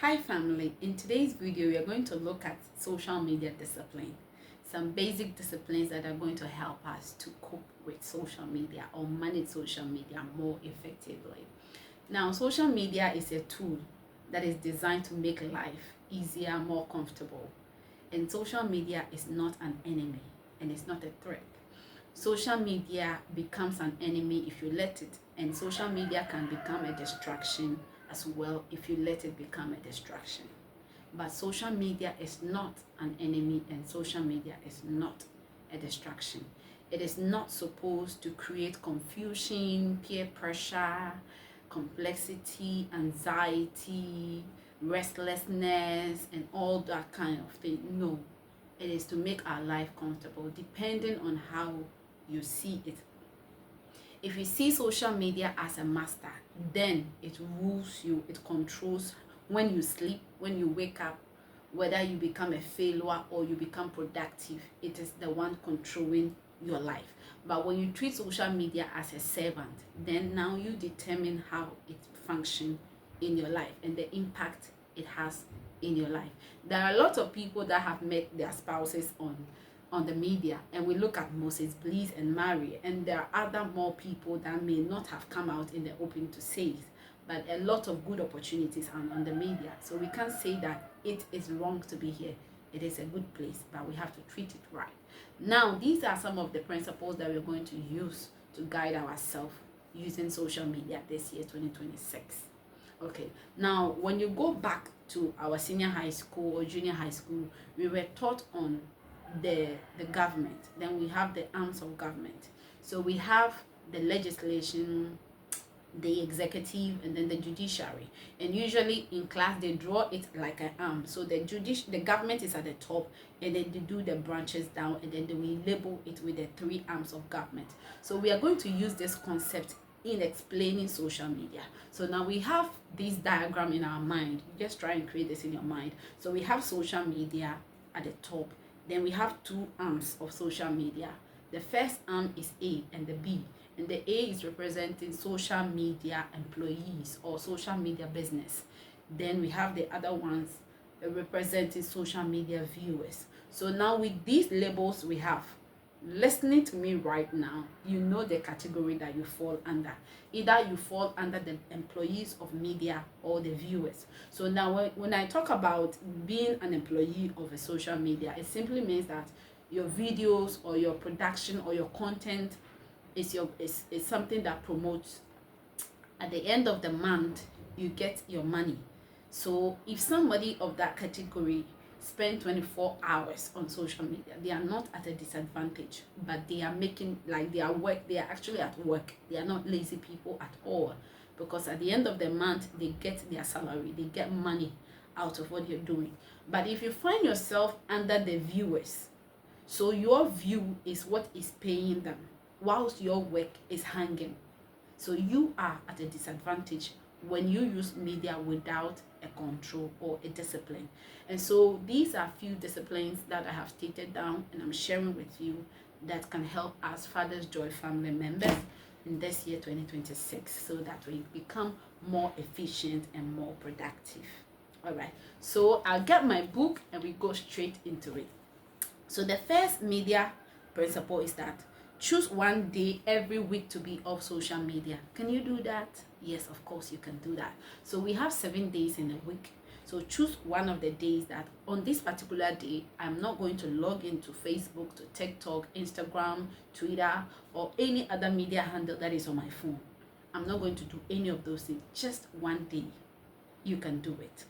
Hi family, in today's video we are going to look at social media discipline, some basic disciplines that are going to help us to cope with social media or manage social media more effectively. Now, social media is a tool that is designed to make life easier, more comfortable, and social media is not an enemy and it's not a threat. Social media becomes an enemy if you let it, and social media can become a distraction as well if you let it become a distraction. But social media is not an enemy and social media is not a distraction. It is not supposed to create confusion, peer pressure, complexity, anxiety, restlessness, and all that kind of thing. No, it is to make our life comfortable depending on how you see it. If you see social media as a master, then it rules you, it controls when you sleep, when you wake up, whether you become a failure or you become productive. It is the one controlling your life. But when you treat social media as a servant, then now you determine how it functions in your life and the impact it has in your life. There are a lot of people that have met their spouses on the media, and we look at Moses Bliss and Mary, and there are other more people that may not have come out in the open to say it, but a lot of good opportunities are on the media. So we can't say that it is wrong to be here. It is a good place, but we have to treat it right. Now, these are some of the principles that we're going to use to guide ourselves using social media this year 2026. Okay, now when you go back to our senior high school or junior high school, we were taught on the government. Then we have the arms of government. So we have the legislation, the executive, and then the judiciary. And usually in class they draw it like an arm. So the government is at the top, and then they do the branches down, and then they will label it with the three arms of government. So we are going to use this concept in explaining social media. So now we have this diagram in our mind. You just try and create this in your mind. So we have social media at the top. Then we have two arms of social media. The first arm is A and the B. And the A is representing social media employees or social media business. Then we have the other ones representing social media viewers. So now with these labels we have, listening to me right now, you know the category that you fall under. Either you fall under the employees of media or the viewers. So now when I talk about being an employee of a social media, it simply means that your videos or your production or your content is something that promotes. At the end of the month, you get your money. So if somebody of that category spend 24 hours on social media, they are not at a disadvantage, but they are making like their work, they are actually at work. They are not lazy people at all, because at the end of the month they get their salary, they get money out of what you're doing. But if you find yourself under the viewers, so your view is what is paying them whilst your work is hanging, so you are at a disadvantage when you use media without a control or a discipline. And so these are few disciplines that I have stated down and I'm sharing with you that can help us Father's Joy family members in this year 2026, so that we become more efficient and more productive. All right, so I'll get my book and we go straight into it. So the first media principle is that choose one day every week to be off social media. Can you do that? Yes, of course you can do that. So we have 7 days in a week. So choose one of the days that on this particular day, I'm not going to log into Facebook, to TikTok, Instagram, Twitter, or any other media handle that is on my phone. I'm not going to do any of those things. Just one day, you can do it.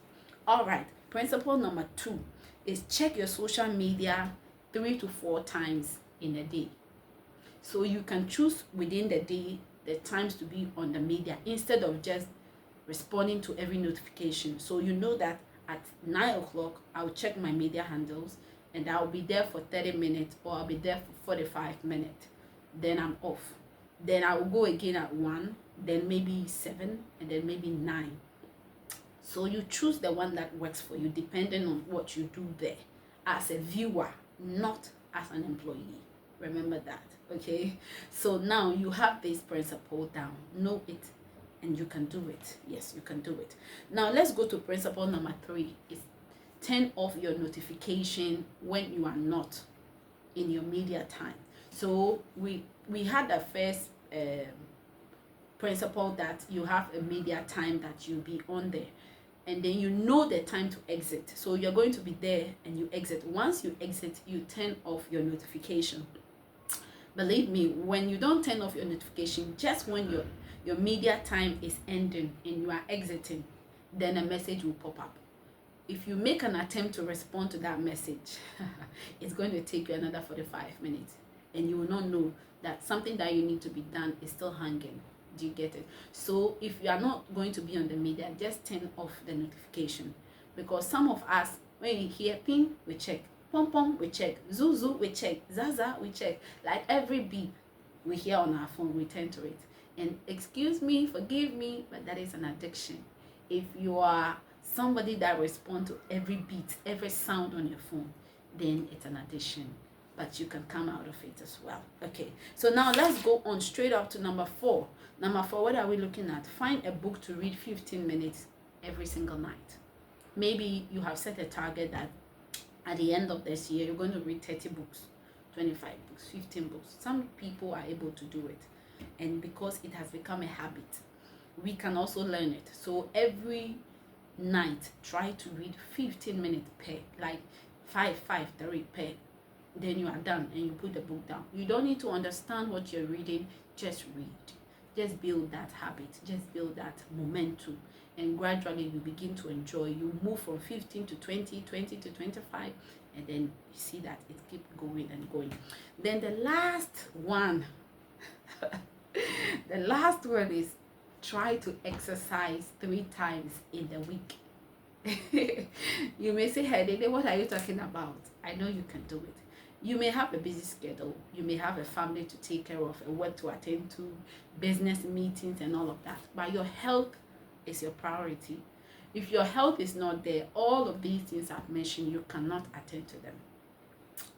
All right, principle number 2 is check your social media 3 to 4 times in a day. So you can choose within the day the times to be on the media instead of just responding to every notification. So you know that at 9 o'clock, I'll check my media handles and I'll be there for 30 minutes or I'll be there for 45 minutes. Then I'm off. Then I will go again at 1, then maybe 7, and then maybe 9. So you choose the one that works for you depending on what you do there as a viewer, not as an employee. Remember that, okay? So now you have this principle down. Know it and you can do it. Yes, you can do it. Now let's go to principle number 3. Is turn off your notification when you are not in your media time. So we had the first principle that you have a media time that you'll be on there, and then you know the time to exit. So you're going to be there and you exit. Once you exit, you turn off your notification. Believe me, when you don't turn off your notification, just when your media time is ending and you are exiting, then a message will pop up. If you make an attempt to respond to that message, it's going to take you another 45 minutes, and you will not know that something that you need to be done is still hanging. Do you get it? So if you are not going to be on the media, just turn off the notification, because some of us, when you hear ping, we check, pom pom, we check, zuzu, we check, zaza, we check. Like every beep we hear on our phone, we turn to it. And excuse me, forgive me, but that is an addiction. If you are somebody that responds to every beat, every sound on your phone, then it's an addiction. But you can come out of it as well. Okay, so now let's go on straight up to number 4. Number 4, what are we looking at? Find a book to read 15 minutes every single night. Maybe you have set a target that at the end of this year, you're going to read 30 books, 25 books, 15 books. Some people are able to do it. And because it has become a habit, we can also learn it. So every night, try to read 15 minutes per, like 5, 3 per. Then you are done and you put the book down. You don't need to understand what you're reading, just read. Just build that habit, just build that momentum, and gradually you begin to enjoy. You move from 15 to 20, 20 to 25, and then you see that it keeps going and going. Then the last one, the last one is try to exercise 3 times in the week. You may say, hey, what are you talking about? I know you can do it. You may have a busy schedule. You may have a family to take care of, a work to attend to, business meetings and all of that. But your health is your priority. If your health is not there, all of these things I've mentioned, you cannot attend to them.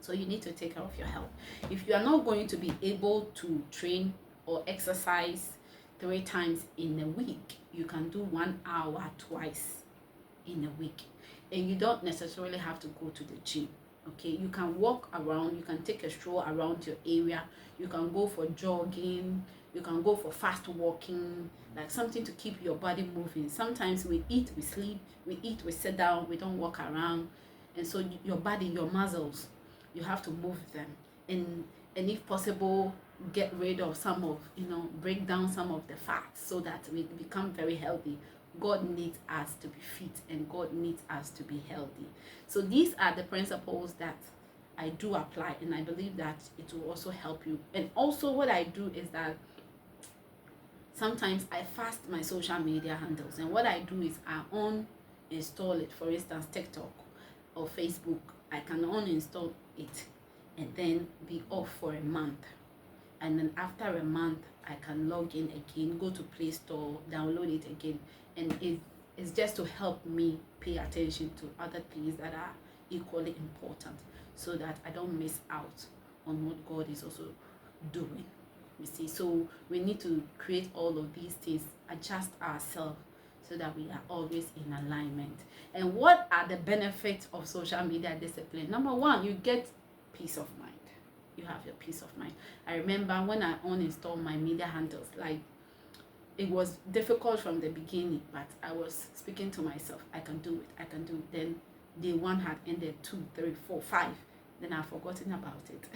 So you need to take care of your health. If you are not going to be able to train or exercise 3 times in a week, you can do 1 hour twice in a week. And you don't necessarily have to go to the gym. Okay, you can walk around, you can take a stroll around your area, you can go for jogging, you can go for fast walking, like something to keep your body moving. Sometimes we eat, we sleep, we eat, we sit down, we don't walk around. And so your body, your muscles, you have to move them. And if possible, get rid of some of, break down some of the fats so that we become very healthy. God needs us to be fit and God needs us to be healthy. So these are the principles that I do apply, and I believe that it will also help you. And also what I do is that sometimes I fast my social media handles, and what I do is I uninstall it. For instance, TikTok or Facebook, I can uninstall it and then be off for a month. And then after a month, I can log in again, go to Play Store, download it again. And it's just to help me pay attention to other things that are equally important, so that I don't miss out on what God is also doing. You see, so we need to create all of these things, adjust ourselves so that we are always in alignment. And what are the benefits of social media discipline? Number 1, you get peace of mind. You have your peace of mind. I remember when I uninstalled my media handles, like, it was difficult from the beginning, but I was speaking to myself, I can do it, I can do it. Then day 1 had ended, 2, 3, 4, 5. Then I've forgotten about it.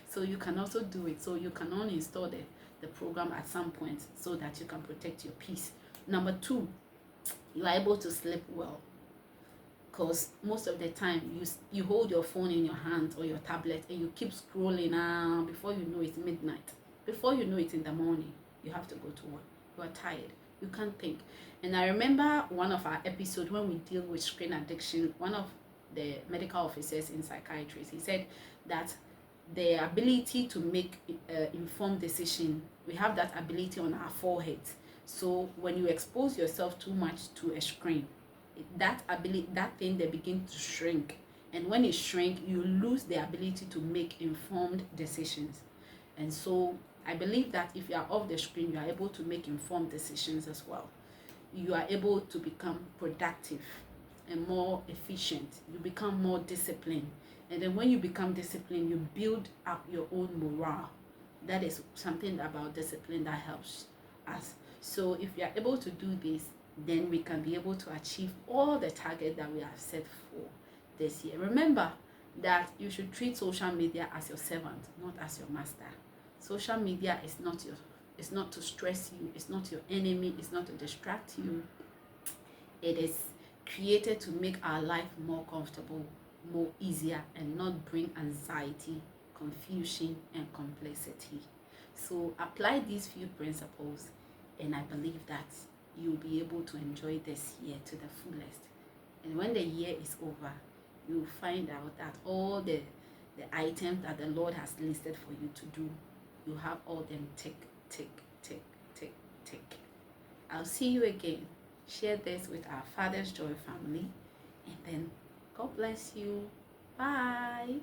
So you can also do it. So you can uninstall the program at some point so that you can protect your peace. Number 2, you are able to sleep well. Because most of the time you hold your phone in your hand or your tablet and you keep scrolling. Before you know it's midnight. Before you know it's in the morning. You have to go to work. You are tired. You can't think. And I remember one of our episodes when we deal with screen addiction, one of the medical officers in psychiatry, he said that the ability to make informed decision, we have that ability on our foreheads. So when you expose yourself too much to a screen, that thing, they begin to shrink. And when it shrinks, you lose the ability to make informed decisions. And so I believe that if you are off the screen, you are able to make informed decisions as well. You are able to become productive and more efficient. You become more disciplined. And then when you become disciplined, you build up your own morale. That is something about discipline that helps us. So if you are able to do this, then we can be able to achieve all the targets that we have set for this year. Remember that you should treat social media as your servant, not as your master. Social media is not to stress you, it's not your enemy, it's not to distract you. It is created to make our life more comfortable, more easier, and not bring anxiety, confusion, and complexity. So apply these few principles, and I believe that you'll be able to enjoy this year to the fullest. And when the year is over, you'll find out that all the items that the Lord has listed for you to do, you have all them tick, tick, tick, tick, tick. I'll see you again. Share this with our Father's Joy family, and then God bless you. Bye.